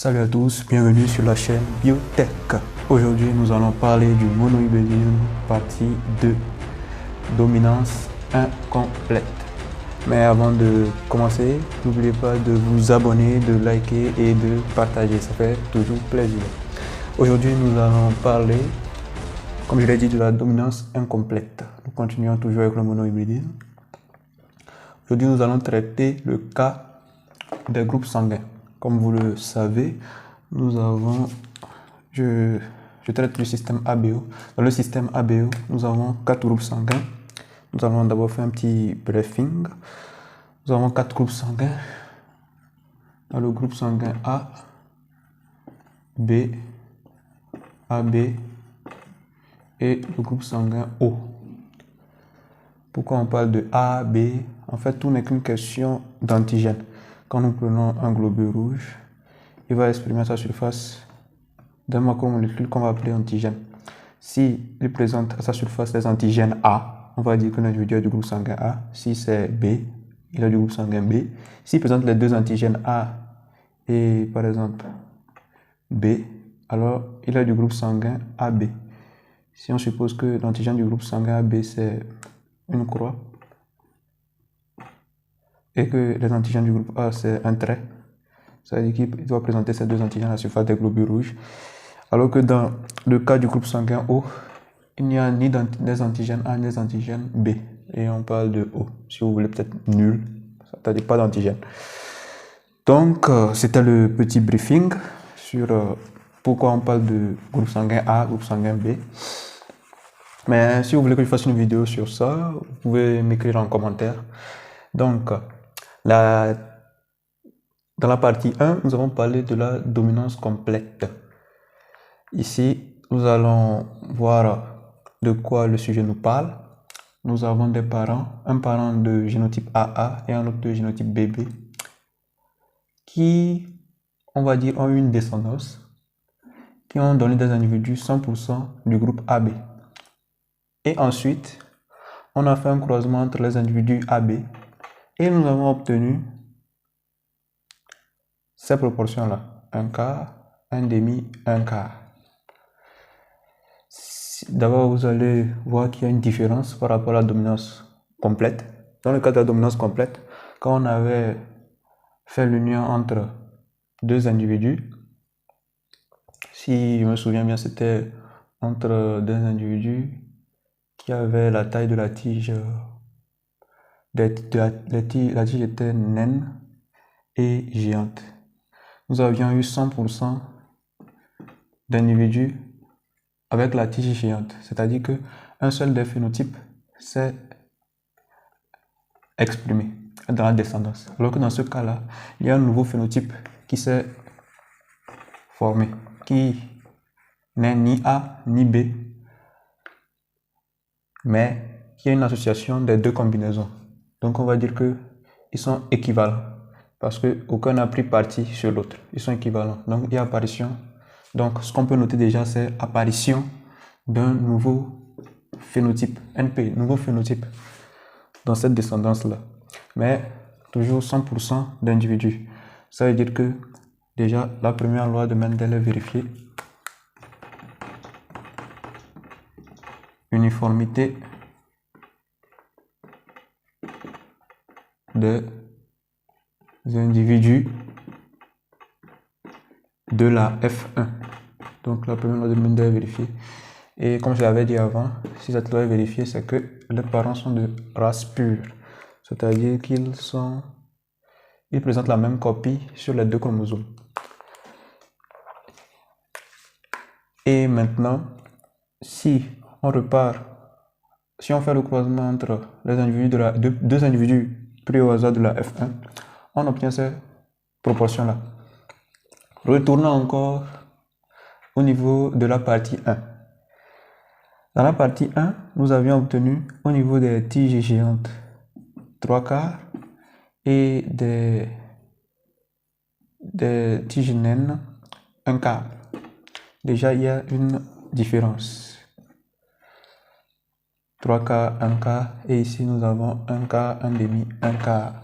Salut à tous, bienvenue sur la chaîne Biotech. Aujourd'hui, nous allons parler du monohybridisme, partie 2, dominance incomplète. Mais avant de commencer, n'oubliez pas de vous abonner, de liker et de partager, ça fait toujours plaisir. Aujourd'hui, nous allons parler, comme je l'ai dit, de la dominance incomplète. Nous continuons toujours avec le monohybridisme. Aujourd'hui, nous allons traiter le cas des groupes sanguins. Comme vous le savez, je traite du système ABO. Dans le système ABO, nous avons 4 groupes sanguins. Nous allons d'abord faire un petit briefing. Nous avons 4 groupes sanguins. Dans le groupe sanguin A, B, AB et le groupe sanguin O. Pourquoi on parle de A, B? En fait, tout n'est qu'une question d'antigène. Quand nous prenons un globule rouge, il va exprimer à sa surface d'un macromolécule qu'on va appeler antigène. S'il présente à sa surface les antigènes A, on va dire que l'individu est du groupe sanguin A. Si c'est B, il est du groupe sanguin B. S'il présente les deux antigènes A et par exemple B, alors il est du groupe sanguin AB. Si on suppose que l'antigène du groupe sanguin AB c'est une croix et que les antigènes du groupe A c'est un trait, ça veut dire qu'il doit présenter ces deux antigènes à la surface des globules rouges. Alors que dans le cas du groupe sanguin O, il n'y a ni des antigènes A ni des antigènes B. Et on parle de O. Si vous voulez, peut-être nul, c'est-à-dire pas d'antigène. Donc, c'était le petit briefing sur pourquoi on parle de groupe sanguin A, groupe sanguin B. Mais si vous voulez que je fasse une vidéo sur ça, vous pouvez m'écrire en commentaire. Donc, dans la partie 1, nous avons parlé de la dominance complète. Ici, nous allons voir de quoi le sujet nous parle. Nous avons des parents, un parent de génotype AA et un autre de génotype BB, qui, on va dire, ont une descendance, qui ont donné des individus 100% du groupe AB. Et ensuite, on a fait un croisement entre les individus AB et nous avons obtenu ces proportions-là, un quart, un demi, un quart. D'abord, vous allez voir qu'il y a une différence par rapport à la dominance complète. Dans le cas de la dominance complète, quand on avait fait l'union entre deux individus, si je me souviens bien, c'était entre deux individus qui avaient la taille de la tige, la tige était naine et géante. Nous avions eu 100% d'individus avec la tige géante, c'est-à-dire qu'un seul des phénotypes s'est exprimé dans la descendance. Alors que dans ce cas-là, il y a un nouveau phénotype qui s'est formé, qui n'est ni A ni B, mais qui est une association des deux combinaisons. Donc on va dire qu'ils sont équivalents, parce qu'aucun n'a pris parti sur l'autre. Ils sont équivalents. Donc il y a apparition. Donc ce qu'on peut noter déjà, c'est apparition d'un nouveau phénotype, NP, nouveau phénotype, dans cette descendance-là. Mais toujours 100% d'individus. Ça veut dire que déjà la première loi de Mendel est vérifiée. Uniformité des individus de la F1. Donc la première loi de Mendel est vérifiée. Et comme je l'avais dit avant, si cette loi est vérifiée, c'est que les parents sont de race pure. C'est-à-dire qu'ils présentent la même copie sur les deux chromosomes. Et maintenant, si on fait le croisement entre les individus deux individus pris au hasard de la F1, on obtient ces proportions-là. Retournons encore au niveau de la partie 1. Dans la partie 1, nous avions obtenu au niveau des tiges géantes 3 quarts et des tiges naines 1 quart. Déjà, il y a une différence. 3 quarts, 1 quart, et ici nous avons 1 quart, 1 demi, 1 quart.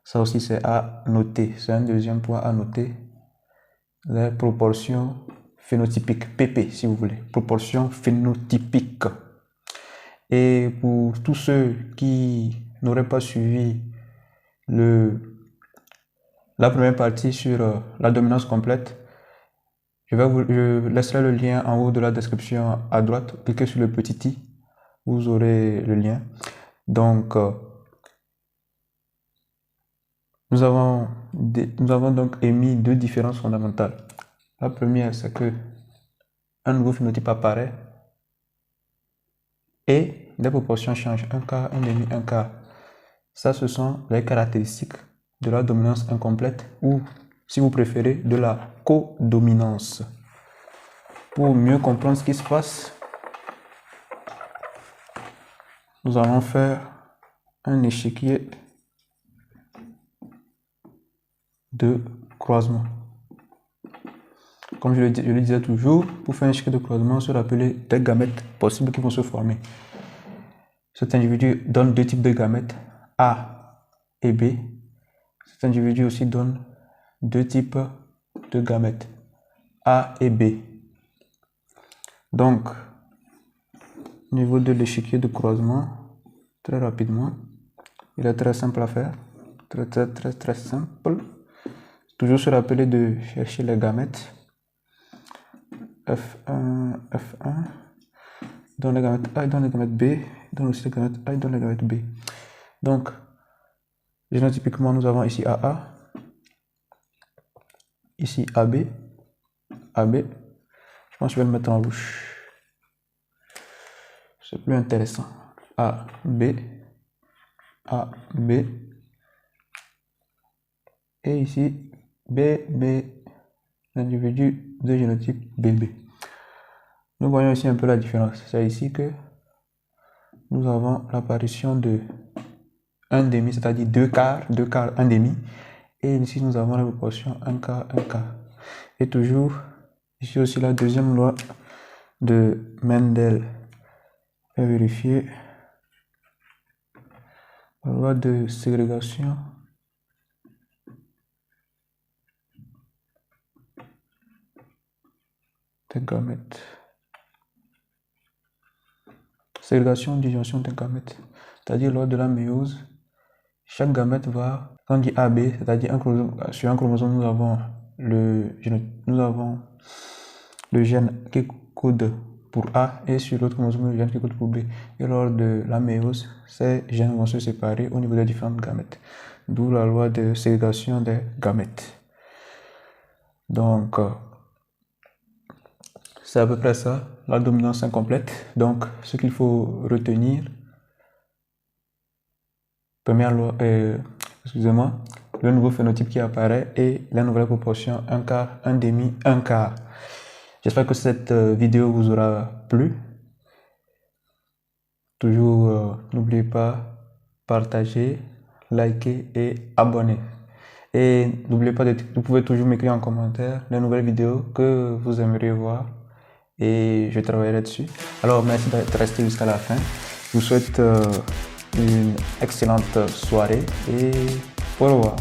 Ça aussi c'est à noter, c'est un deuxième point à noter. les proportions phénotypiques, PP si vous voulez, proportions phénotypiques. Et pour tous ceux qui n'auraient pas suivi la première partie sur la dominance complète, je laisserai le lien en haut de la description à droite. Cliquez sur le petit i, vous aurez le lien. Donc, nous avons donc émis deux différences fondamentales. La première, c'est que un nouveau phénotype apparaît et les proportions changent, un quart, un demi, un quart. Ça, ce sont les caractéristiques de la dominance incomplète ou, si vous préférez, de la codominance. Pour mieux comprendre ce qui se passe, nous allons faire un échiquier de croisement. Comme je le disais toujours, pour faire un échiquier de croisement, on se rappeler des gamètes possibles qui vont se former. Cet individu donne deux types de gamètes, A et B. Cet individu aussi donne deux types de gamètes, A et B. Donc, au niveau de l'échiquier de croisement, très rapidement, il est très simple à faire, très simple. Toujours se rappeler de chercher les gamètes. F1, donne les gamètes A, donne les gamètes B, donne aussi les gamètes A, donne les gamètes B. Donc, génotypiquement, nous avons ici AA, ici AB, AB. Je pense que je vais le mettre en rouge. C'est plus intéressant. A, B, et ici BB, l'individu de génotype BB. Nous voyons ici un peu la différence. C'est ici que nous avons l'apparition de 1 demi, c'est-à-dire 2 quarts, 1 demi. Et ici, nous avons la proportion 1 quart, 1 quart. Et toujours, ici aussi la deuxième loi de Mendel est vérifiée. La loi de ségrégation des gamètes. Ségrégation, disjonction des gamètes. C'est-à-dire lors de la méiose, chaque gamète va, quand on dit AB, c'est-à-dire sur un chromosome, nous avons le gène qui code pour A et sur l'autre chromosome, le gène qui code pour B. Et lors de la méiose, ces gènes vont se séparer au niveau des différentes gamètes. D'où la loi de ségrégation des gamètes. Donc, c'est à peu près ça, la dominance incomplète. Donc, ce qu'il faut retenir, première loi, excusez-moi, le nouveau phénotype qui apparaît et la nouvelle proportion 1 quart, 1 demi, 1 quart. J'espère que cette vidéo vous aura plu. Toujours, n'oubliez pas, partager, liker et abonner. Et n'oubliez pas, vous pouvez toujours m'écrire en commentaire les nouvelles vidéos que vous aimeriez voir et je travaillerai dessus. Alors, merci d'être resté jusqu'à la fin. Je vous souhaite une excellente soirée et au revoir.